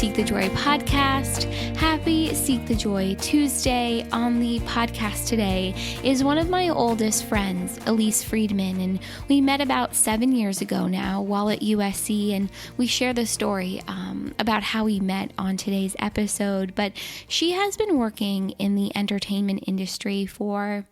Seek the Joy podcast. Happy Seek the Joy Tuesday. On the podcast today is one of my oldest friends, Alyse Friedman, and we met about 7 years ago now while at USC, and we share the story about how we met on today's episode. But she has been working in the entertainment industry for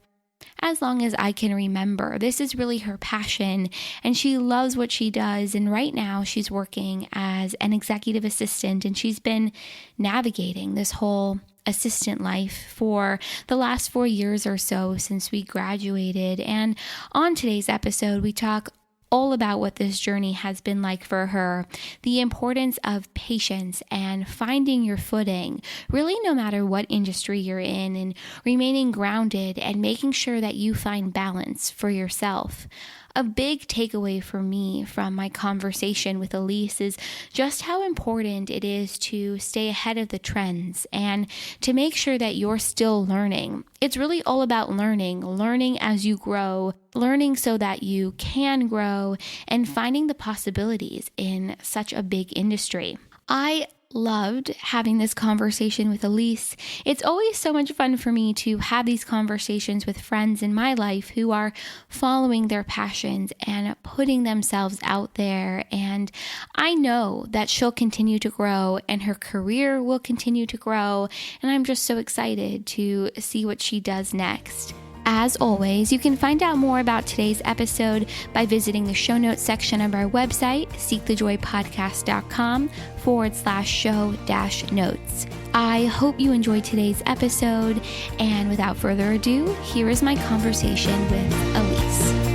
as long as I can remember. This is really her passion, and she loves what she does. And right now she's working as an executive assistant, and she's been navigating this whole assistant life for the last 4 years or so since we graduated. And on today's episode, we talk all about what this journey has been like for her, the importance of patience and finding your footing, really no matter what industry you're in, and remaining grounded and making sure that you find balance for yourself. A big takeaway for me from my conversation with Alyse is just how important it is to stay ahead of the trends and to make sure that you're still learning. It's really all about learning as you grow, learning so that you can grow, and finding the possibilities in such a big industry. I loved having this conversation with Alyse. It's always so much fun for me to have these conversations with friends in my life who are following their passions and putting themselves out there. And I know that she'll continue to grow and her career will continue to grow. And I'm just so excited to see what she does next. As always, you can find out more about today's episode by visiting the show notes section of our website, seekthejoypodcast.com/show-notes. I hope you enjoyed today's episode, and without further ado, here is my conversation with Alyse.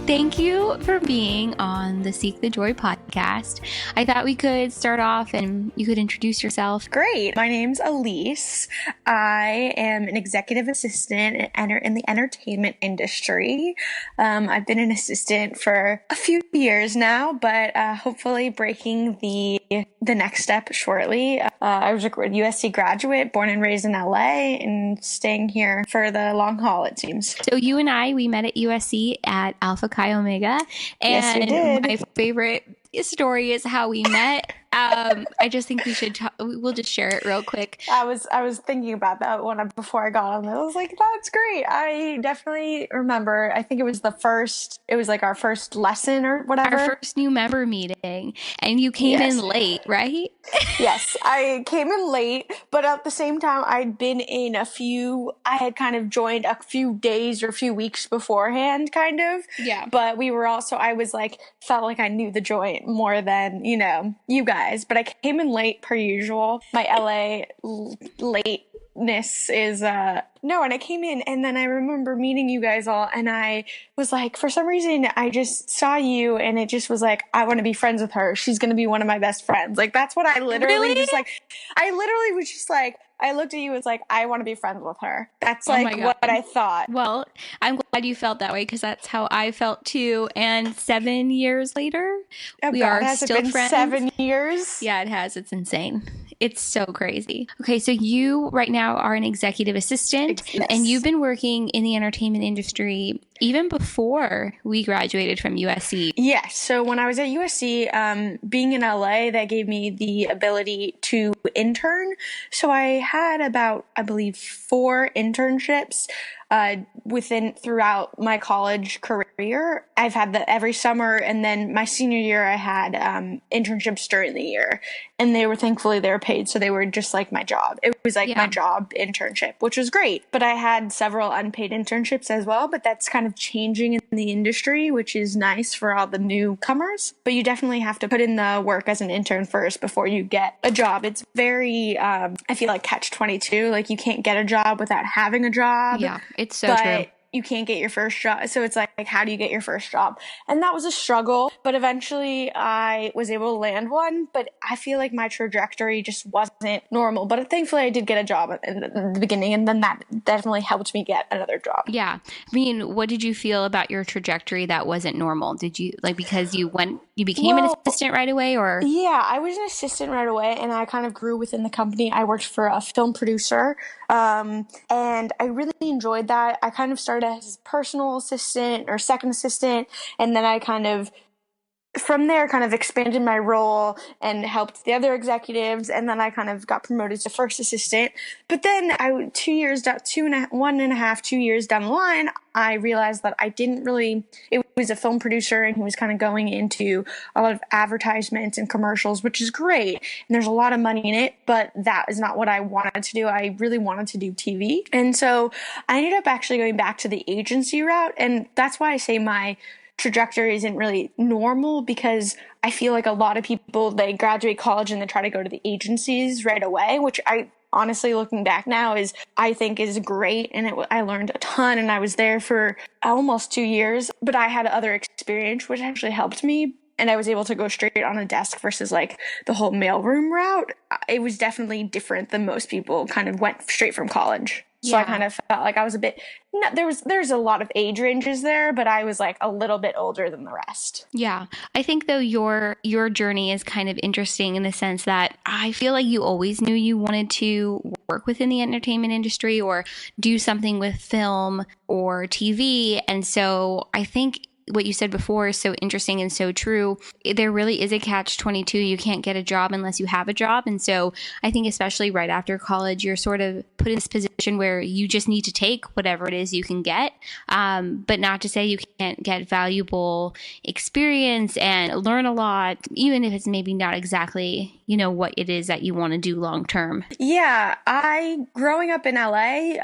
Thank you for being on the Seek the Joy podcast. I thought we could start off and you could introduce yourself. Great. My name's Alyse. I am an executive assistant in the entertainment industry. I've been an assistant for a few years now, but hopefully breaking the next step shortly. I was a USC graduate, born and raised in LA, and staying here for the long haul, it seems. So you and we met at USC at Alpha Chi Omega. And yes, we did. My favorite story is how we met. I just think we'll just share it real quick. I was thinking about that before I got on. I was like, that's great. I definitely remember. I think it was like our first lesson or whatever. Our first new member meeting. And you came in late, right? Yes, I came in late, but at the same time, I had kind of joined a few days or a few weeks beforehand, kind of. Yeah. But felt like I knew the joint more than, you guys. But I came in late per usual. My LA lateness is, and I came in and then I remember meeting you guys all and I was like, for some reason, I just saw you and it just was like, I want to be friends with her. She's going to be one of my best friends. Like, that's what I literally was just like, I looked at you as like, I want to be friends with her. That's what I thought. Well, I'm glad you felt that way because that's how I felt too. And 7 years later, we are still friends. 7 years? Yeah, it has. It's insane. It's so crazy. Okay, so you right now are an executive assistant, and you've been working in the entertainment industry even before we graduated from USC. Yes. So when I was at USC, being in LA, that gave me the ability to intern. So I had about, I believe, 4 internships throughout my college career. I've had that every summer, and then my senior year I had internships during the year, and they were paid, so they were just like my job. It was like my job internship, which was great. But I had several unpaid internships as well, but that's kind of changing in the industry, which is nice for all the newcomers. But you definitely have to put in the work as an intern first before you get a job. It's very, I feel like catch-22. Like, you can't get a job without having a job. Yeah. It's so true. You can't get your first job. So it's like, how do you get your first job? And that was a struggle, but eventually I was able to land one. But I feel like my trajectory just wasn't normal. But thankfully I did get a job in the beginning, and then that definitely helped me get another job. Yeah. I mean, what did you feel about your trajectory that wasn't normal? Did you, because you went you became an assistant right away, or? Yeah, I was an assistant right away, and I kind of grew within the company. I worked for a film producer, and I really enjoyed that. I kind of started as personal assistant or second assistant, and then I kind of from there kind of expanded my role and helped the other executives, and then I kind of got promoted to first assistant. But then 2 years down, 2 years down the line, I realized that I didn't really, it was a film producer and he was kind of going into a lot of advertisements and commercials, which is great. And there's a lot of money in it, but that is not what I wanted to do. I really wanted to do TV. And so I ended up actually going back to the agency route. And that's why I say my trajectory isn't really normal, because I feel like a lot of people, they graduate college and they try to go to the agencies right away, which I honestly, looking back now, I think is great. And I learned a ton, and I was there for almost 2 years, but I had other experience, which actually helped me. And I was able to go straight on a desk versus like the whole mailroom route. It was definitely different than most people kind of went straight from college. So I kind of felt like I was a bit, there's a lot of age ranges there, but I was like a little bit older than the rest. Yeah. I think though your journey is kind of interesting in the sense that I feel like you always knew you wanted to work within the entertainment industry or do something with film or TV. And so I think what you said before is so interesting and so true. There really is a catch-22. You can't get a job unless you have a job. And so I think especially right after college, you're sort of put in this position where you just need to take whatever it is you can get. But not to say you can't get valuable experience and learn a lot, even if it's maybe not exactly, what it is that you want to do long term. Yeah, growing up in LA,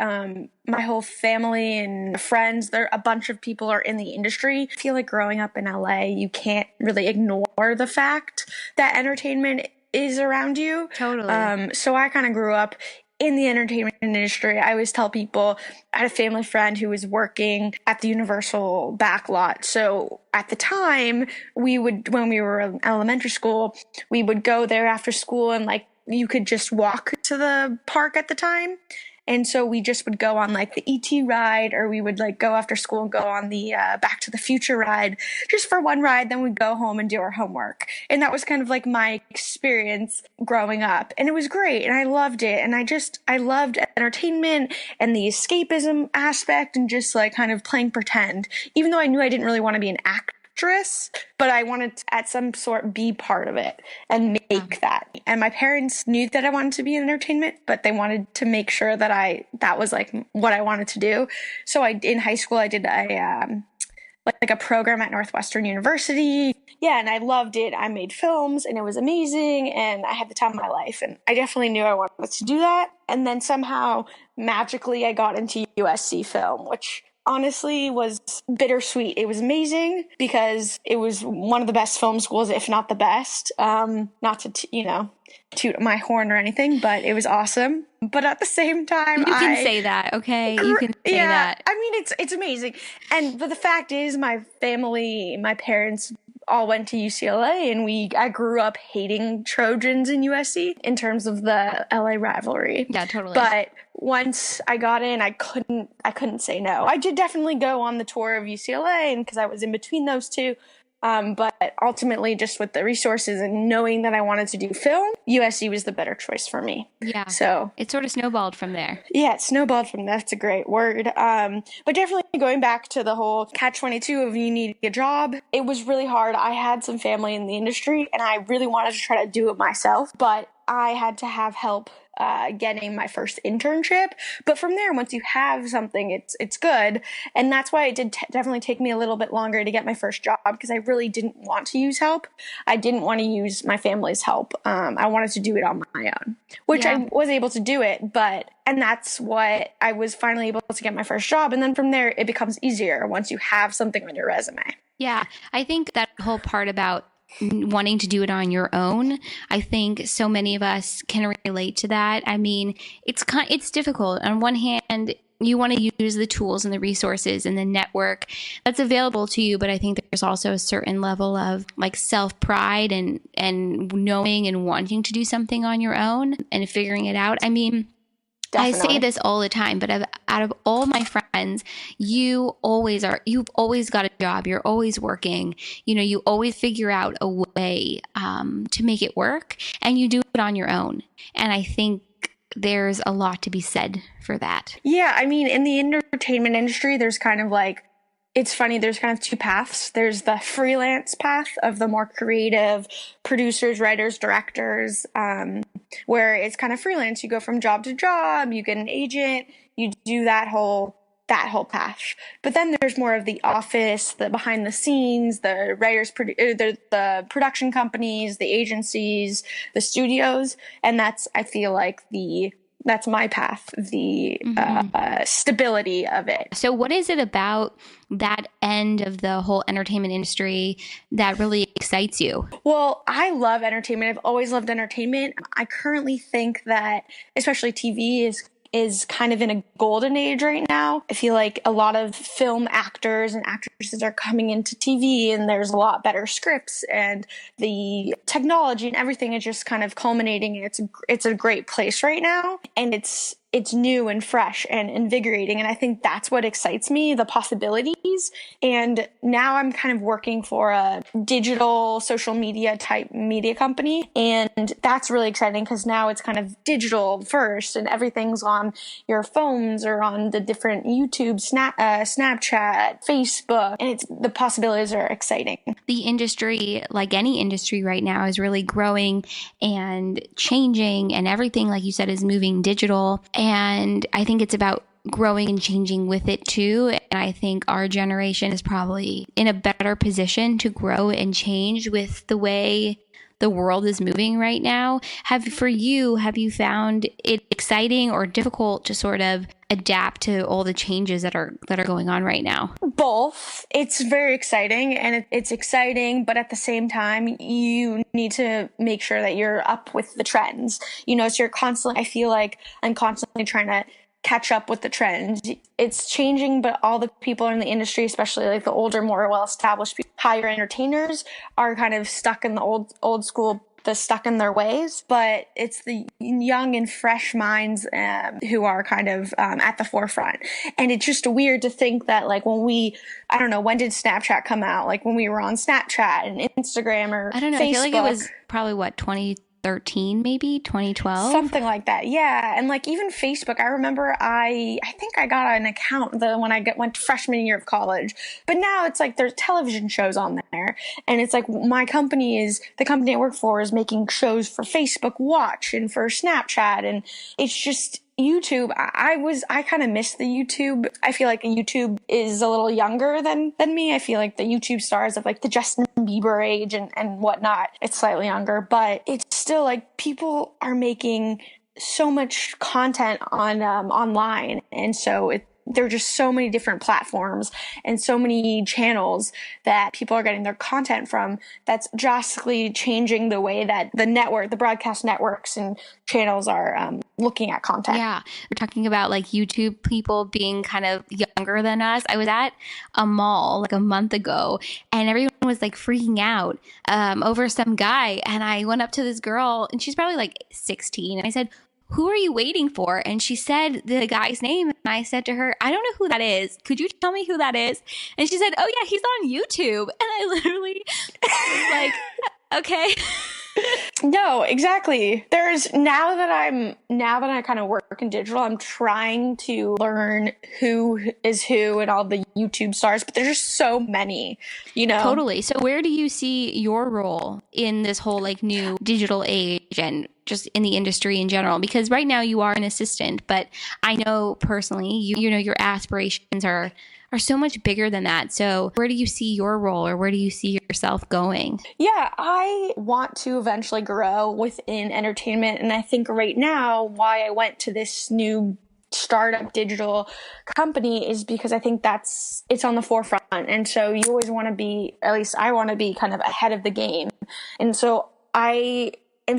my whole family and friends, a bunch of people are in the industry. I feel like growing up in LA, you can't really ignore the fact that entertainment is around you. Totally. So I kind of grew up in the entertainment industry. I always tell people, I had a family friend who was working at the Universal backlot. So at the time, when we were in elementary school, we would go there after school, and like you could just walk to the park at the time. And so we just would go on like the ET ride, or we would like go after school and go on the Back to the Future ride just for one ride. Then we'd go home and do our homework. And that was kind of like my experience growing up. And it was great. And I loved it. And I loved entertainment and the escapism aspect and just like kind of playing pretend, even though I knew I didn't really want to be an actress, but I wanted to at some sort be part of it and make that. And my parents knew that I wanted to be in entertainment, but they wanted to make sure that that was like what I wanted to do. So in high school, I did a program at Northwestern University. Yeah, and I loved it. I made films and it was amazing, and I had the time of my life, and I definitely knew I wanted to do that. And then somehow magically I got into USC film, which honestly was bittersweet. It was amazing because it was one of the best film schools, if not the best. Not to toot my horn or anything, but it was awesome. But at the same time, you can say that, okay? You can say that. I mean, it's amazing. But the fact is, my parents all went to UCLA, and I grew up hating Trojans in USC in terms of the LA rivalry. Yeah, totally. But once I got in, I couldn't say no. I did definitely go on the tour of UCLA, and because I was in between those two. But ultimately, just with the resources and knowing that I wanted to do film, USC was the better choice for me. Yeah. So it sort of snowballed from there. Yeah, it snowballed from there. That's a great word. But definitely going back to the whole catch-22 of you need a job, it was really hard. I had some family in the industry, and I really wanted to try to do it myself, but I had to have help getting my first internship. But from there, once you have something, it's good. And that's why it did definitely take me a little bit longer to get my first job, because I really didn't want to use help. I didn't want to use my family's help. I wanted to do it on my own, which I was able to do it. And that's what I was finally able to get my first job. And then from there, it becomes easier once you have something on your resume. Yeah, I think that whole part about wanting to do it on your own, I think so many of us can relate to that. I mean, it's difficult. On one hand, you want to use the tools and the resources and the network that's available to you, but I think there's also a certain level of like self-pride and knowing and wanting to do something on your own and figuring it out. I mean, I say Definitely. this all the time, but out of all my friends, you've always got a job. You're always working. You always figure out a way to make it work, and you do it on your own. And I think there's a lot to be said for that. Yeah, I mean, in the entertainment industry, there's kind of like, it's funny, there's kind of two paths. There's the freelance path of the more creative producers, writers, directors, where it's kind of freelance. You go from job to job, you get an agent, you do that whole path. But then there's more of the office, the behind the scenes, the writers, the production companies, the agencies, the studios, and I feel like that's my path, the stability of it. So what is it about that end of the whole entertainment industry that really excites you? Well, I love entertainment. I've always loved entertainment. I currently think that, especially TV, is kind of in a golden age right now. I feel like a lot of film actors and actresses are coming into TV, and there's a lot better scripts, and the technology and everything is just kind of culminating, and it's a great place right now, and it's new and fresh and invigorating. And I think that's what excites me, the possibilities. And now I'm kind of working for a digital social media type media company. And that's really exciting because now it's kind of digital first and everything's on your phones or on the different YouTube, Snapchat, Facebook. And the possibilities are exciting. The industry, like any industry right now, is really growing and changing, and everything, like you said, is moving digital. And I think it's about growing and changing with it too. And I think our generation is probably in a better position to grow and change with the way the world is moving right now. Have you found it exciting or difficult to sort of adapt to all the changes that are going on right now? Both. It's very exciting, and it's exciting, but at the same time, you need to make sure that you're up with the trends. So I feel like I'm constantly trying to catch up with the trends. It's changing, but all the people in the industry, especially like the older, more well-established higher entertainers, are kind of stuck in the old school, stuck in their ways. But it's the young and fresh minds who are kind of at the forefront. And it's just weird to think that like I don't know, when did Snapchat come out? Like when we were on Snapchat and Instagram or I don't know. Facebook. I feel like it was probably 2013, maybe 2012, something like that. Yeah. And like even Facebook, I remember I think I got an account when I went to freshman year of college, but now it's like there's television shows on there, and it's like the company I work for is making shows for Facebook Watch and for Snapchat, and it's just YouTube. I kind of miss the YouTube. I feel like YouTube is a little younger than me. I feel like the YouTube stars of like the Justin Bieber age and whatnot, it's slightly younger, but it's still like people are making so much content on online, and so there are just so many different platforms and so many channels that people are getting their content from, that's drastically changing the way that the broadcast networks and channels are looking at content. Yeah. We're talking about like YouTube people being kind of younger than us. I was at a mall like a month ago, and everyone was like freaking out over some guy. And I went up to this girl, and she's probably like 16. And I said, "Who are you waiting for?" And she said the guy's name. And I said to her, "I don't know who that is. Could you tell me who that is?" And she said, "Oh yeah, he's on YouTube." And I literally was like, okay. No, exactly. Now that I kind of work in digital, I'm trying to learn who is who and all the YouTube stars, but there's just so many, Totally. So where do you see your role in this whole like new digital age and just in the industry in general? Because right now you are an assistant, but I know personally, your aspirations are so much bigger than that. So where do you see your role, or where do you see yourself going? Yeah, I want to eventually grow within entertainment. And I think right now why I went to this new startup digital company is because I think it's on the forefront. And so you always want to be, at least I want to be kind of ahead of the game. And so I'm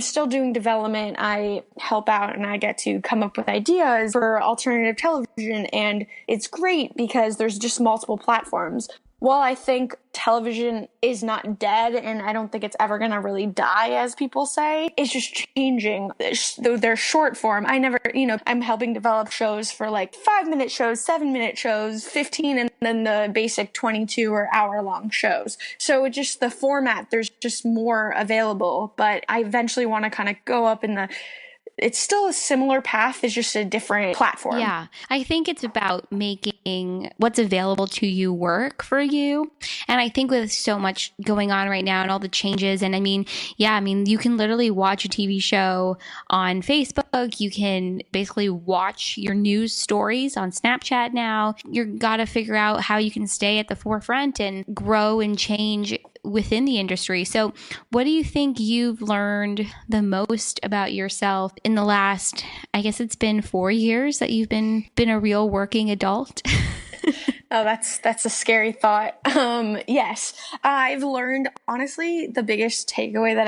still doing development. I help out and I get to come up with ideas for alternative television. And it's great because there's just multiple platforms. Well, I think television is not dead, and I don't think it's ever going to really die, as people say. It's just changing. They're short form. I never, I'm helping develop shows for like 5-minute shows, 7-minute shows, 15, and then the basic 22 or hour-long shows. So it's just the format, there's just more available, but I eventually want to kind of go up in it's still a similar path, it's just a different platform. Yeah. I think it's about making what's available to you work for you. And I think with so much going on right now and all the changes, and you can literally watch a TV show on Facebook. You can basically watch your news stories on Snapchat now. You've got to figure out how you can stay at the forefront and grow and change within the industry. So what do you think you've learned the most about yourself in the last, I guess it's been 4 years that you've been a real working adult? Oh, that's a scary thought. Yes, I've learned, honestly, the biggest takeaway that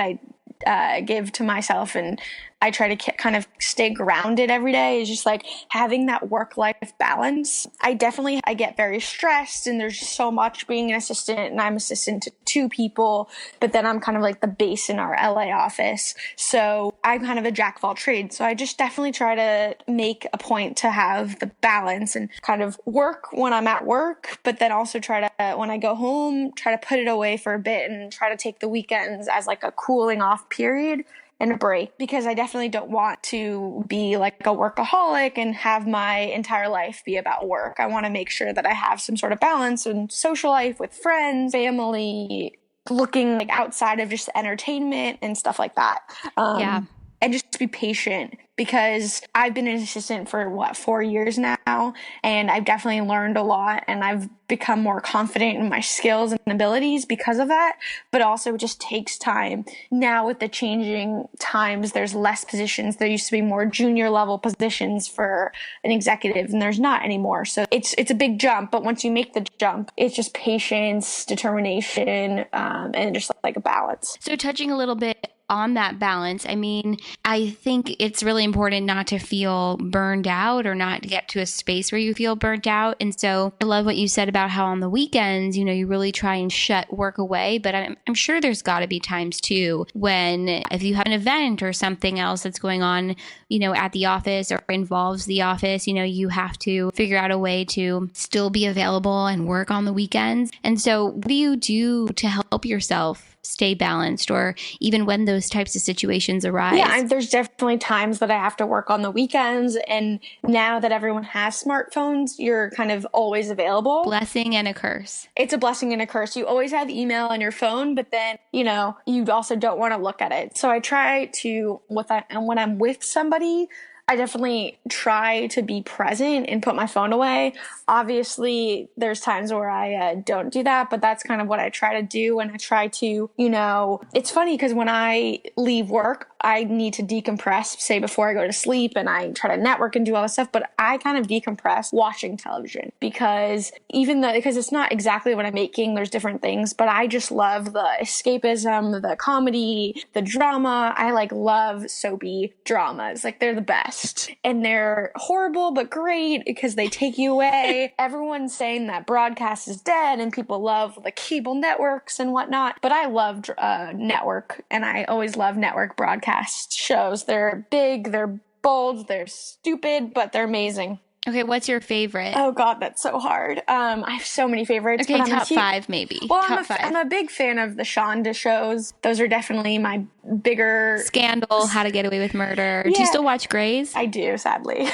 I give to myself, and I try to kind of stay grounded every day, is just like having that work-life balance. I get very stressed, and there's so much being an assistant, and I'm assistant to 2 people, but then I'm kind of like the base in our LA office. So I'm kind of a jack of all trades. So I just definitely try to make a point to have the balance and kind of work when I'm at work, but then also try to, when I go home, try to put it away for a bit and try to take the weekends as like a cooling off period and a break, because I definitely don't want to be like a workaholic and have my entire life be about work. I want to make sure that I have some sort of balance and social life with friends, family, looking like outside of just entertainment and stuff like that. Yeah. And just be patient, because I've been an assistant for 4 years now, and I've definitely learned a lot, and I've become more confident in my skills and abilities because of that. But also it just takes time. Now with the changing times, there's less positions. There used to be more junior level positions for an executive, and there's not anymore. So it's a big jump, but once you make the jump, it's just patience, determination, and just like a balance. So touching a little bit on that balance, I think it's really important not to feel burned out or not get to a space where you feel burnt out. And so I love what you said about how on the weekends, you really try and shut work away. But I'm sure there's got to be times too when if you have an event or something else that's going on, at the office or involves the office, you have to figure out a way to still be available and work on the weekends. And so what do you do to help yourself stay balanced, or even when those types of situations arise? Yeah, there's definitely times that I have to work on the weekends, and now that everyone has smartphones, you're kind of always available. Blessing and a curse. It's a blessing and a curse. You always have email on your phone, but then, you also don't want to look at it. So I try to, and when I'm with somebody, I definitely try to be present and put my phone away. Obviously, there's times where I don't do that, but that's kind of what I try to do. And I try to, it's funny because when I leave work, I need to decompress, say before I go to sleep, and I try to network and do all this stuff, but I kind of decompress watching television, because because it's not exactly what I'm making, there's different things, but I just love the escapism, the comedy, the drama. I love soapy dramas. They're the best, and they're horrible but great because they take you away. Everyone's saying that broadcast is dead and people love the cable networks and whatnot, but I love network, and I always love network broadcast shows. They're big, they're bold, they're stupid, but they're amazing. Okay, what's your favorite? Oh God, that's so hard. I have so many favorites. Okay, top 5 maybe. Well, top 5. I'm a big fan of the Shonda shows. Those are definitely my bigger. Scandal, How to Get Away with Murder. Yeah. Do you still watch Grey's? I do, sadly.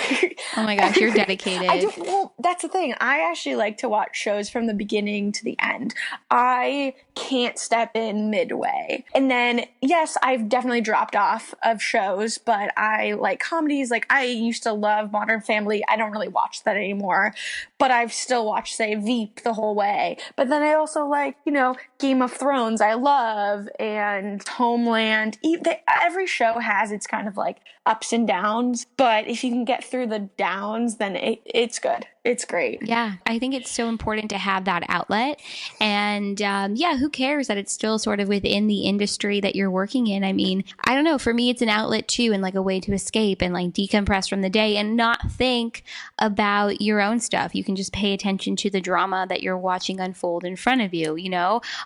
Oh my gosh, you're dedicated. I do. Well, that's the thing. I actually like to watch shows from the beginning to the end. I can't step in midway. And then, yes, I've definitely dropped off of shows, but I like comedies. I used to love Modern Family. I don't really watch that anymore, but I've still watched, say, Veep the whole way. But then I also like, Game of Thrones I love, and Homeland. Every show has its kind of ups and downs, but if you can get through the downs, then it's good. it's great. Yeah, I think it's so important to have that outlet. And who cares that it's still sort of within the industry that you're working in? I mean, I don't know. For me, it's an outlet too, and like a way to escape and like decompress from the day and not think about your own stuff. You can just pay attention to the drama that you're watching unfold in front of you,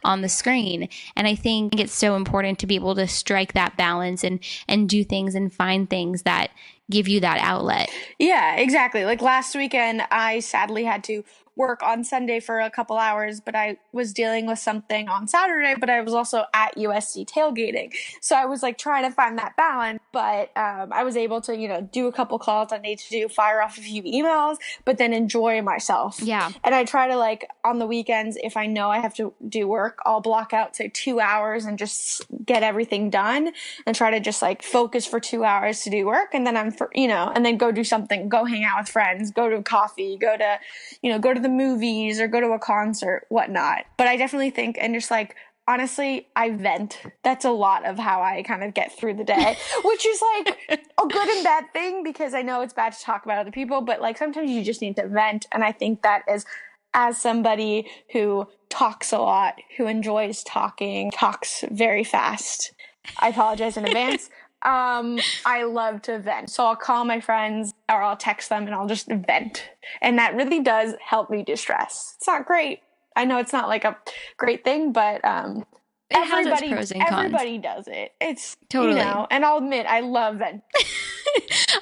on the screen. And I think it's so important to be able to strike that balance and do things and find things that give you that outlet. Yeah, exactly. Like last weekend, I sadly had to work on Sunday for a couple hours, but I was dealing with something on Saturday, but I was also at USC tailgating. So I was like trying to find that balance, but I was able to, do a couple calls I need to do, fire off a few emails, but then enjoy myself. Yeah. And I try to like on the weekends, if I know I have to do work, I'll block out say 2 hours and just get everything done and try to just like focus for 2 hours to do work. And then and then go do something, go hang out with friends, go to coffee, go to the movies or go to a concert, whatnot. But I definitely think, and just like, honestly, I vent. That's a lot of how I kind of get through the day, which is like a good and bad thing because I know it's bad to talk about other people, but like sometimes you just need to vent. And I think that is, as somebody who talks a lot, who enjoys talking, talks very fast, I apologize in advance. I love to vent. So I'll call my friends or I'll text them and I'll just vent. And that really does help me distress. It's not great. I know it's not like a great thing, but it has its pros and cons. Everybody does it. It's totally. And I'll admit I love vent.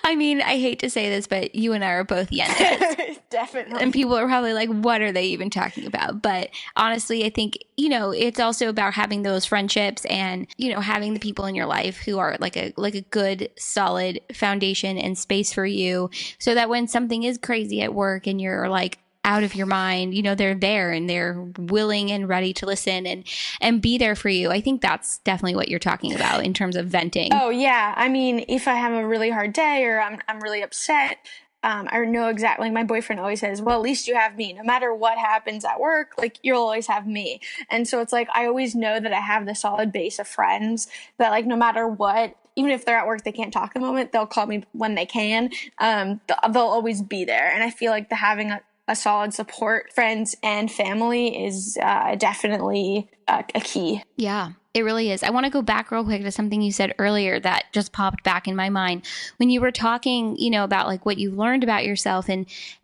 I mean, I hate to say this, but you and I are both yentas. Definitely. And people are probably like, what are they even talking about? But honestly, I think, it's also about having those friendships and, having the people in your life who are like a good, solid foundation and space for you so that when something is crazy at work and you're like, out of your mind, they're there and they're willing and ready to listen and be there for you. I think that's definitely what you're talking about in terms of venting. Oh yeah. I mean, if I have a really hard day or I'm really upset, I know exactly, my boyfriend always says, well, at least you have me. No matter what happens at work, like you'll always have me. And so it's like, I always know that I have the solid base of friends that like, no matter what, even if they're at work, they can't talk at the moment, they'll call me when they can. They'll always be there. And I feel like having a solid support, friends and family is definitely a key. Yeah, it really is. I want to go back real quick to something you said earlier that just popped back in my mind when you were talking, about like what you learned about yourself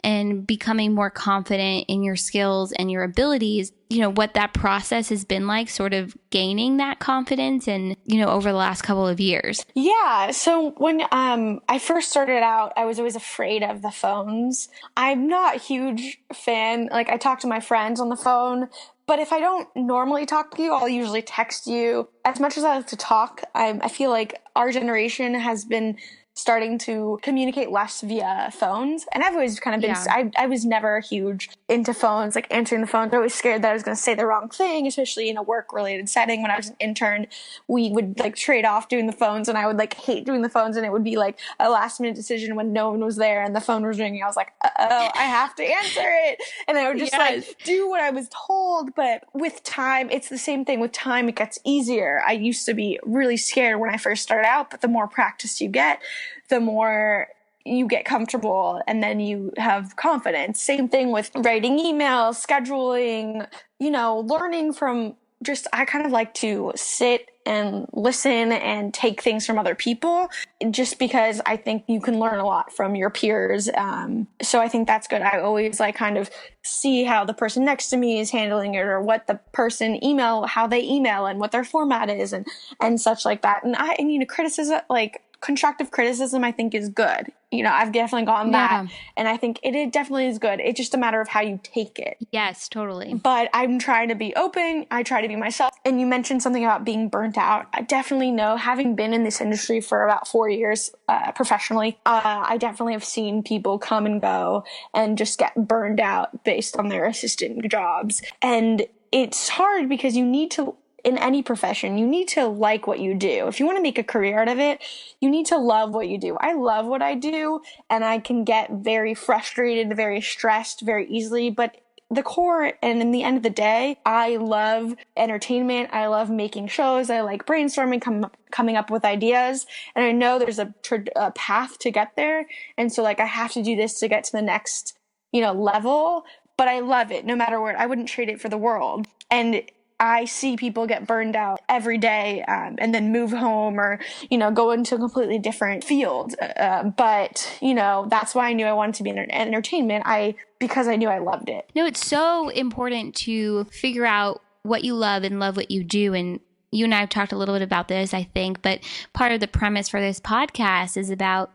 and becoming more confident in your skills and your abilities, what that process has been like, sort of gaining that confidence and, over the last couple of years. Yeah. So when I first started out, I was always afraid of the phones. I'm not a huge fan. Like I talk to my friends on the phone, but if I don't normally talk to you, I'll usually text you. As much as I like to talk, I feel like our generation has been starting to communicate less via phones. And I've always kind of been, I was never huge into phones, like answering the phone. I was always scared that I was going to say the wrong thing, especially in a work-related setting. When I was an intern, we would like trade off doing the phones and I would like hate doing the phones. And it would be like a last-minute decision when no one was there and the phone was ringing. I was like, uh-oh, I have to answer it. And I would just like do what I was told. But with time, it's the same thing. With time, it gets easier. I used to be really scared when I first started out, but the more practice you get, the more you get comfortable and then you have confidence. Same thing with writing emails, scheduling, learning from just, I kind of like to sit and listen and take things from other people just because I think you can learn a lot from your peers. So I think that's good. I always like kind of see how the person next to me is handling it or what the person how they email and what their format is and such like that. And criticism, like constructive criticism, I think is good. I've definitely gotten that. And I think it definitely is good. It's just a matter of how you take it. Yes, totally. But I'm trying to be open. I try to be myself. And you mentioned something about being burnt out. I definitely know, having been in this industry for about 4 years professionally, I definitely have seen people come and go and just get burned out based on their assistant jobs. And it's hard because you need to, in any profession, you need to like what you do. If you want to make a career out of it, you need to love what you do. I love what I do, and I can get very frustrated, very stressed very easily, but the core, and in the end of the day, I love entertainment. I love making shows. I like brainstorming, coming up with ideas, and I know there's a path to get there. And so like I have to do this to get to the next level, but I love it no matter what. I wouldn't trade it for the world. And I see people get burned out every day and then move home or, go into a completely different field. But that's why I knew I wanted to be in entertainment. Because I knew I loved it. No, it's so important to figure out what you love and love what you do. And you and I have talked a little bit about this, I think, but part of the premise for this podcast is about,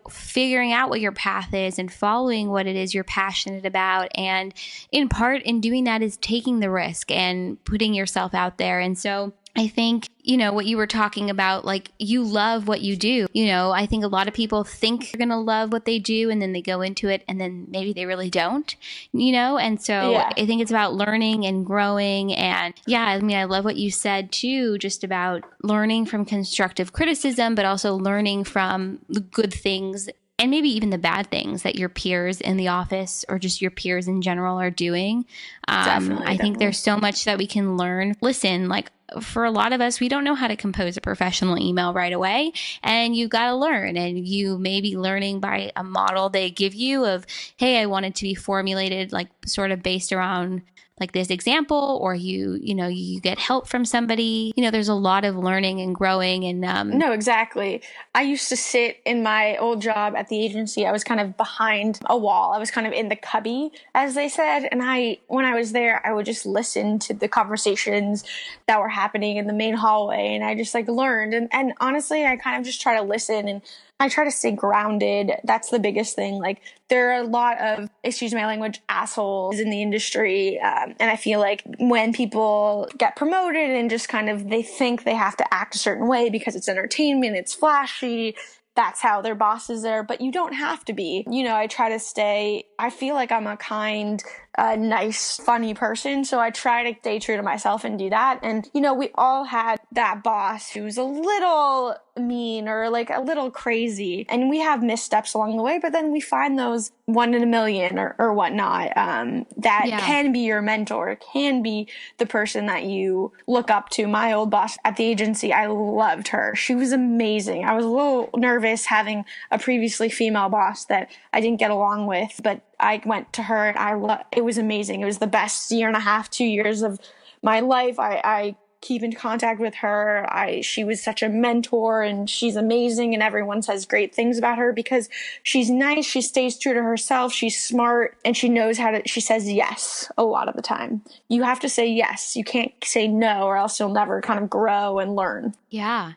figuring out what your path is and following what it is you're passionate about. And in part, in doing that is taking the risk and putting yourself out there. And so I think, what you were talking about, like you love what you do. I think a lot of people think they're going to love what they do and then they go into it and then maybe they really don't, and so I think it's about learning and growing. And I love what you said too, just about learning from constructive criticism, but also learning from the good things and maybe even the bad things that your peers in the office or just your peers in general are doing. I think there's so much that we can learn. Listen, like for a lot of us, we don't know how to compose a professional email right away, and you got to learn. And you may be learning by a model they give you of, hey, I want it to be formulated like sort of based around like this example, or you get help from somebody. There's a lot of learning and growing. And no, exactly. I used to sit in my old job at the agency. I was kind of behind a wall. I was kind of in the cubby, as they said. And when I was there, I would just listen to the conversations that were happening in the main hallway. And I just like learned. And honestly, I kind of just try to listen and I try to stay grounded. That's the biggest thing. Like there are a lot of, excuse my language, assholes in the industry. And I feel like when people get promoted and just kind of, they think they have to act a certain way because it's entertainment, it's flashy, that's how their bosses are, but you don't have to be. I try to stay, I feel like I'm a kind, nice, funny person. So I try to stay true to myself and do that. And, we all had that boss who's a little mean or like a little crazy. And we have missteps along the way, but then we find those 1 in a million or whatnot, that can be your mentor, can be the person that you look up to. My old boss at the agency, I loved her. She was amazing. I was a little nervous having a previously female boss that I didn't get along with, but I went to her and it was amazing. It was the best 1.5 2 years of my life. I keep in contact with her. She was such a mentor and she's amazing and everyone says great things about her because she's nice, she stays true to herself, she's smart, and she knows she says yes a lot of the time. You have to say yes. You can't say no or else you'll never kind of grow and learn. Yeah.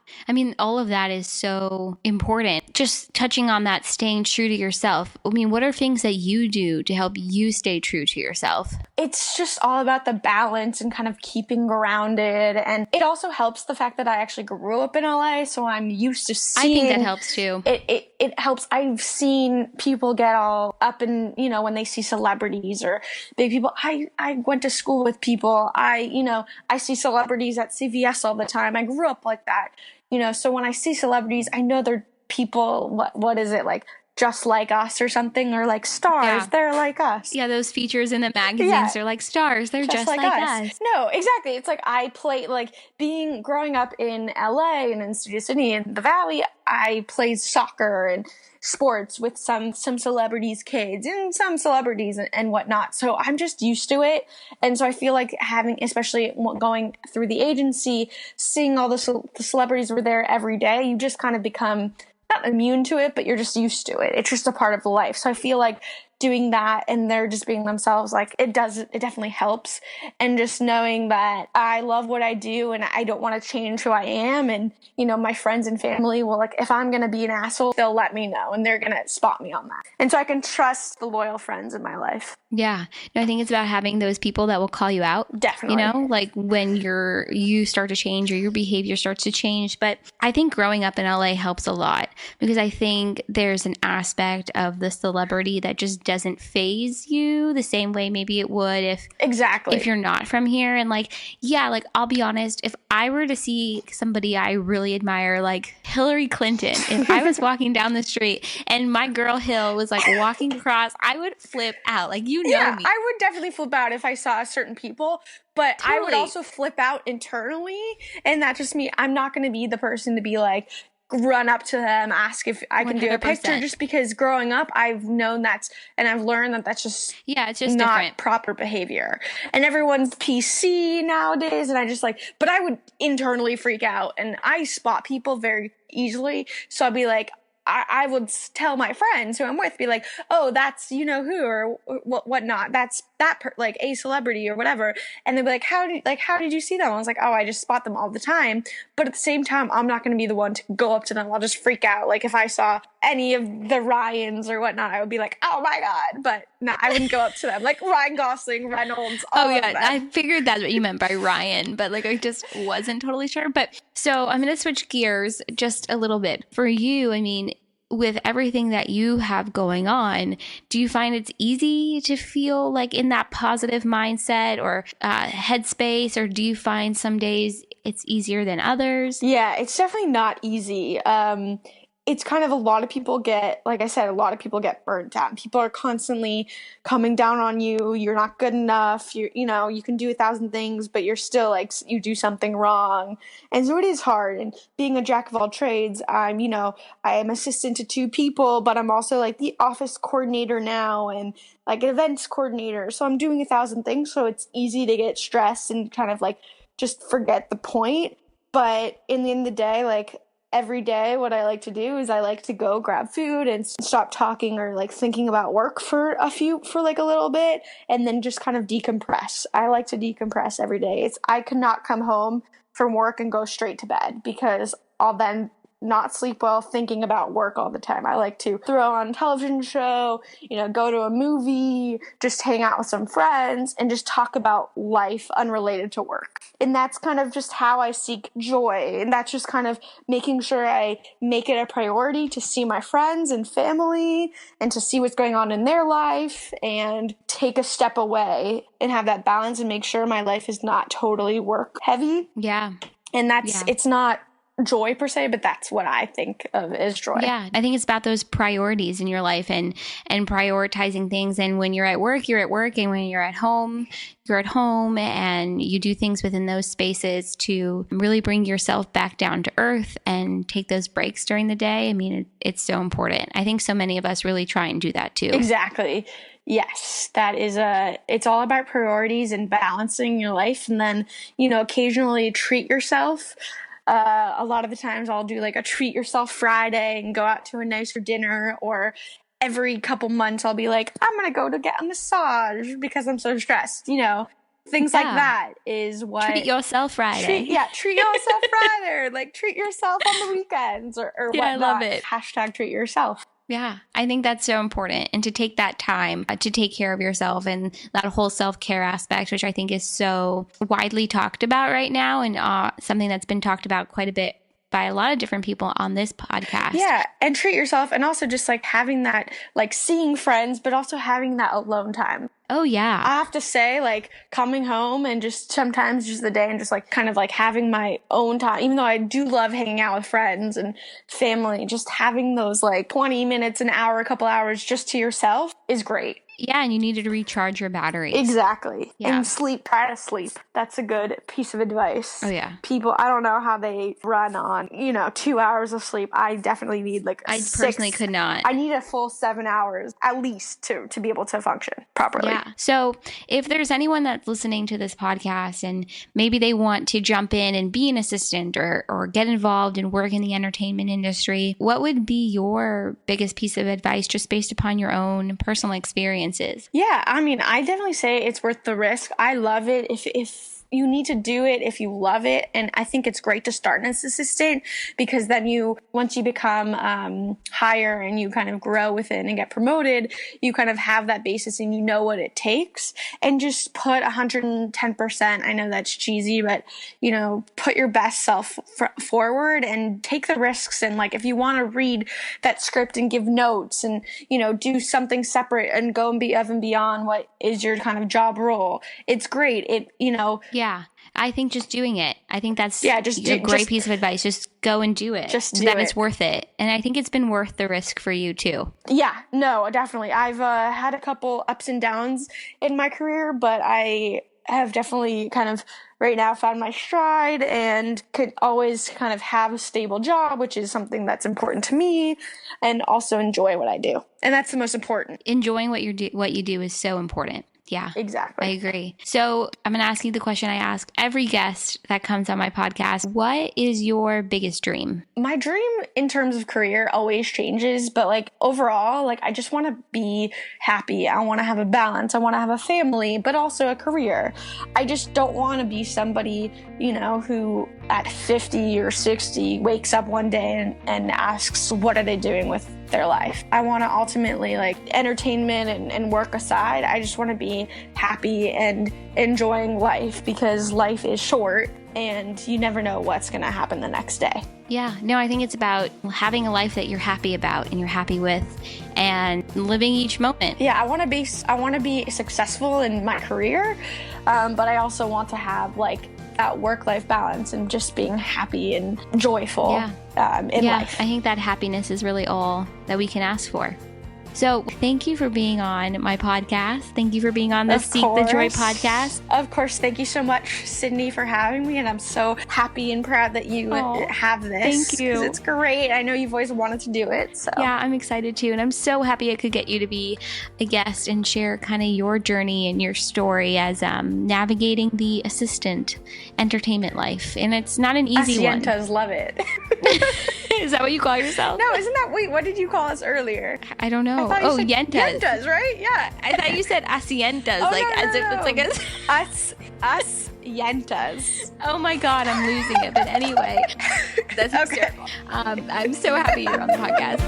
All of that is so important. Just touching on that, staying true to yourself. What are things that you do to help you stay true to yourself? It's just all about the balance and kind of keeping grounded. And it also helps the fact that I actually grew up in LA, so I'm used to seeing. I think that helps too. It helps. I've seen people get all up and, when they see celebrities or big people. I went to school with people. I see celebrities at CVS all the time. I grew up like that, so when I see celebrities, I know they're people, what is it, like just like us or something, or like stars. Yeah. They're like us. Yeah, those features in the magazines are like stars. They're just like us. No, exactly. It's like I play, like growing up in LA and in Studio City and the Valley, I played soccer and sports with some celebrities' kids and some celebrities and whatnot. So I'm just used to it. And so I feel like especially going through the agency, seeing all the celebrities were there every day, you just kind of become not immune to it, but you're just used to it. It's just a part of life. So I feel like doing that and they're just being themselves, like it definitely helps. And just knowing that I love what I do and I don't want to change who I am. And, my friends and family will, like, if I'm going to be an asshole, they'll let me know and they're going to spot me on that. And so I can trust the loyal friends in my life. Yeah. No, I think it's about having those people that will call you out. Definitely. Like when you start to change or your behavior starts to change. But I think growing up in LA helps a lot because I think there's an aspect of the celebrity that just doesn't phase you the same way maybe it would if you're not from here. And I'll be honest, if I were to see somebody I really admire, like Hillary Clinton, if I was walking down the street and my girl Hill was like walking across, I would flip out. Like, me. I would definitely flip out if I saw certain people, but totally. I would also flip out internally, and that's just me. I'm not going to be the person to be like, run up to them, ask if I can do a 100%. picture, just because growing up I've known and I've learned that that's just it's just not different. proper behavior. And everyone's PC nowadays, and I just but I would internally freak out, and I spot people very easily. So I'd be like, I would tell my friends who I'm with, be like, oh, that's who, or whatnot. That's like a celebrity or whatever. And they'd be like, how did you see them? I was like, oh, I just spot them all the time. But at the same time, I'm not going to be the one to go up to them. I'll just freak out. Like if I saw any of the Ryans or whatnot, I would be like, oh my God. But no, I wouldn't go up to them. Like Ryan Gosling, Reynolds, all of them. I figured that's what you meant by Ryan, but like I just wasn't totally sure. But so I'm going to switch gears just a little bit. For you, I mean, with everything that you have going on, do you find it's easy to feel like in that positive mindset or headspace, or do you find some days it's easier than others? Yeah, it's definitely not easy. It's kind of, a lot of people get, like I said, a lot of people get burnt down. People are constantly coming down on you. You're not good enough. You can do 1,000 things, but you're still like, you do something wrong. And so it is hard. And being a jack of all trades, I am assistant to 2 people, but I'm also like the office coordinator now and like an events coordinator. So I'm doing 1,000 things. So it's easy to get stressed and kind of like just forget the point. But in the end of the day, like, every day, what I like to do is I like to go grab food and stop talking or like thinking about work for like a little bit, and then just kind of decompress. I like to decompress every day. I could not come home from work and go straight to bed, because I'll then not sleep well thinking about work all the time. I like to throw on a television show, go to a movie, just hang out with some friends and just talk about life unrelated to work. And that's kind of just how I seek joy. And that's just kind of making sure I make it a priority to see my friends and family and to see what's going on in their life and take a step away and have that balance and make sure my life is not totally work heavy. Yeah. And it's not joy per se, but that's what I think of as joy. Yeah, I think it's about those priorities in your life and prioritizing things. And when you're at work, you're at work, and when you're at home, and you do things within those spaces to really bring yourself back down to earth and take those breaks during the day. I mean, it's so important. I think so many of us really try and do that too. Exactly. Yes, it's all about priorities and balancing your life, and then, occasionally treat yourself. A lot of the times I'll do like a treat yourself Friday and go out to a nicer dinner, or every couple months I'll be like, I'm going to go to get a massage because I'm so stressed, things like that is what. Treat yourself Friday. Treat yourself Friday, like treat yourself on the weekends or whatnot. I love it. # treat yourself. Yeah, I think that's so important. And to take that time to take care of yourself and that whole self-care aspect, which I think is so widely talked about right now, and something that's been talked about quite a bit by a lot of different people on this podcast. Yeah, and treat yourself, and also just like having that, like seeing friends, but also having that alone time. Oh, yeah. I have to say, like, coming home and just sometimes just the day and just like kind of like having my own time, even though I do love hanging out with friends and family, just having those like 20 minutes, an hour, a couple hours just to yourself is great. Yeah, and you needed to recharge your batteries. Exactly. Yeah. And try to sleep. That's a good piece of advice. Oh, yeah. People, I don't know how they run on, 2 hours of sleep. I definitely need like I personally could not. I need a full 7 hours at least to be able to function properly. Yeah. So if there's anyone that's listening to this podcast and maybe they want to jump in and be an assistant or get involved and work in the entertainment industry, what would be your biggest piece of advice just based upon your own personal experiences? Yeah, I mean, I definitely say it's worth the risk. I love it. If you need to do it, if you love it. And I think it's great to start as an assistant, because then once you become higher and you kind of grow within and get promoted, you kind of have that basis and you know what it takes, and just put 110%. I know that's cheesy, but put your best self forward and take the risks. And like, if you want to read that script and give notes and, do something separate and go and be above and beyond what is your kind of job role, it's great. Yeah, I think just doing it. I think that's a great piece of advice. Just go and do it. Just do that it. It's worth it. And I think it's been worth the risk for you too. Yeah, no, definitely. I've had a couple ups and downs in my career, but I have definitely kind of right now found my stride and could always kind of have a stable job, which is something that's important to me, and also enjoy what I do. And that's the most important. Enjoying what you do is so important. Yeah, exactly. I agree. So I'm going to ask you the question I ask every guest that comes on my podcast. What is your biggest dream? My dream in terms of career always changes, but like overall, like I just want to be happy. I want to have a balance. I want to have a family, but also a career. I just don't want to be somebody, who at 50 or 60 wakes up one day and asks, what are they doing with their life? I want to ultimately, like, entertainment and work aside, I just want to be happy and enjoying life, because life is short and you never know what's going to happen the next day. Yeah, no, I think it's about having a life that you're happy about and you're happy with and living each moment. Yeah, I want to be successful in my career, but I also want to have like that work-life balance and just being happy and joyful in life. I think that happiness is really all that we can ask for. So thank you for being on my podcast. Thank you for being on the Seek the Joy podcast. Of course. Thank you so much, Sydney, for having me. And I'm so happy and proud that you have this. Thank you. It's great. I know you've always wanted to do it. So yeah, I'm excited too. And I'm so happy I could get you to be a guest and share kind of your journey and your story as navigating the assistant entertainment life. And it's not an easy one. Asientas love it. Is that what you call yourself? No, isn't that, wait, what did you call us earlier? I don't know. Yentas. Yentas, right? Yeah. I thought you said haciendas, if it's like a... Us yentas. Oh my God, I'm losing it. But anyway, that's hysterical. I'm so happy you're on the podcast.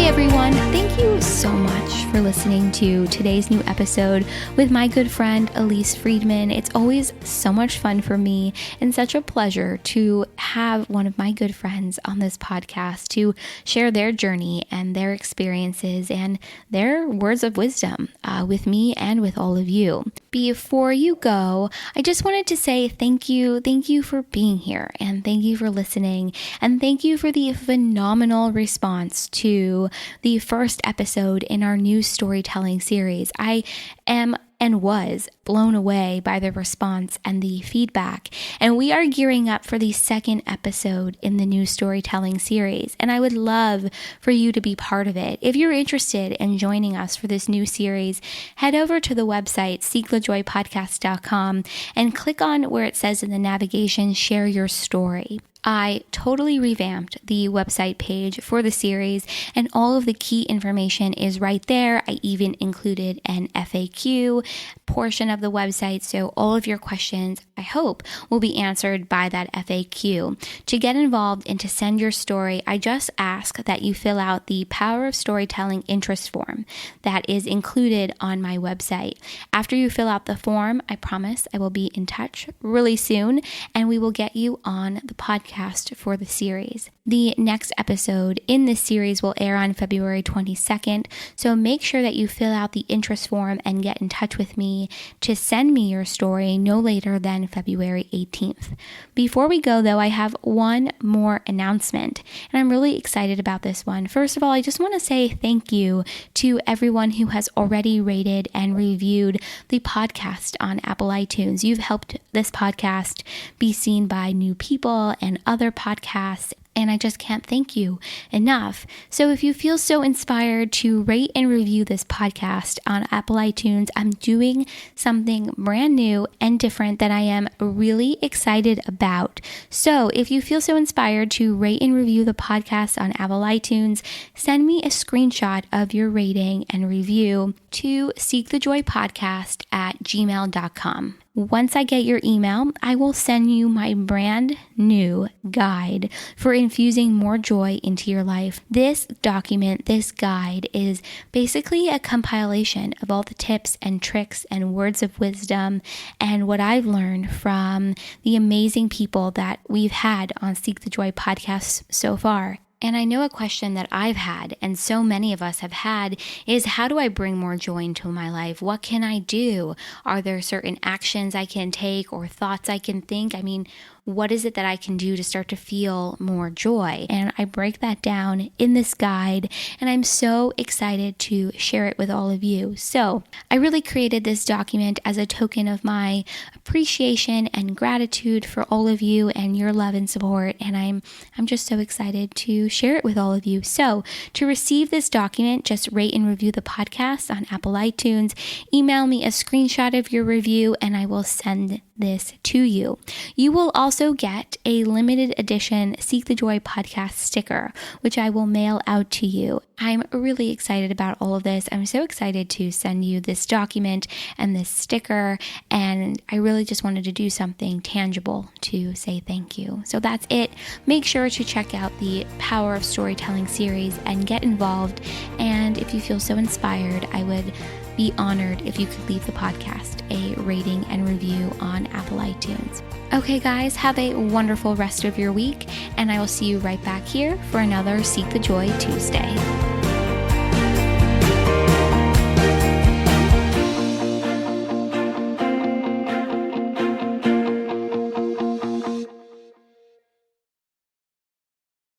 Everyone, thank you so much for listening to today's new episode with my good friend Alyse Friedman. It's always so much fun for me and such a pleasure to have one of my good friends on this podcast to share their journey and their experiences and their words of wisdom with me and with all of you. Before you go, I just wanted to say thank you. Thank you for being here, and thank you for listening, and thank you for the phenomenal response to the first episode in our new storytelling series. I am and was blown away by the response and the feedback. And we are gearing up for the second episode in the new storytelling series. And I would love for you to be part of it. If you're interested in joining us for this new series, head over to the website, seekthejoypodcast.com, and click on where it says in the navigation, share your story. I totally revamped the website page for the series, and all of the key information is right there. I even included an FAQ portion of the website, so all of your questions, I hope, will be answered by that FAQ. To get involved and to send your story, I just ask that you fill out the Power of Storytelling interest form that is included on my website. After you fill out the form, I promise I will be in touch really soon, and we will get you on the podcast for the series. The next episode in this series will air on February 22nd, so make sure that you fill out the interest form and get in touch with me to send me your story no later than February 18th. Before we go, though, I have one more announcement, and I'm really excited about this one. First of all, I just want to say thank you to everyone who has already rated and reviewed the podcast on Apple iTunes. You've helped this podcast be seen by new people and other podcasts, and I just can't thank you enough. So if you feel so inspired to rate and review this podcast on Apple iTunes, I'm doing something brand new and different that I am really excited about. So if you feel so inspired to rate and review the podcast on Apple iTunes, send me a screenshot of your rating and review to seekthejoypodcast@gmail.com. Once I get your email, I will send you my brand new guide for infusing more joy into your life. This document, this guide, is basically a compilation of all the tips and tricks and words of wisdom and what I've learned from the amazing people that we've had on Seek the Joy podcast so far. And I know a question that I've had, and so many of us have had, is how do I bring more joy into my life? What can I do? Are there certain actions I can take or thoughts I can think? I mean, what is it that I can do to start to feel more joy? And I break that down in this guide, and I'm so excited to share it with all of you. So I really created this document as a token of my appreciation and gratitude for all of you and your love and support, and I'm just so excited to share it with all of you. So to receive this document, just rate and review the podcast on Apple iTunes, email me a screenshot of your review, and I will send this to you. You will also get a limited edition Seek the Joy podcast sticker, which I will mail out to you. I'm really excited about all of this. I'm so excited to send you this document and this sticker, and I really just wanted to do something tangible to say thank you. So that's it. Make sure to check out the Power of Storytelling series and get involved. And if you feel so inspired, I would be honored if you could leave the podcast a rating and review on Apple iTunes. Okay, guys, have a wonderful rest of your week, and I will see you right back here for another Seek the Joy Tuesday.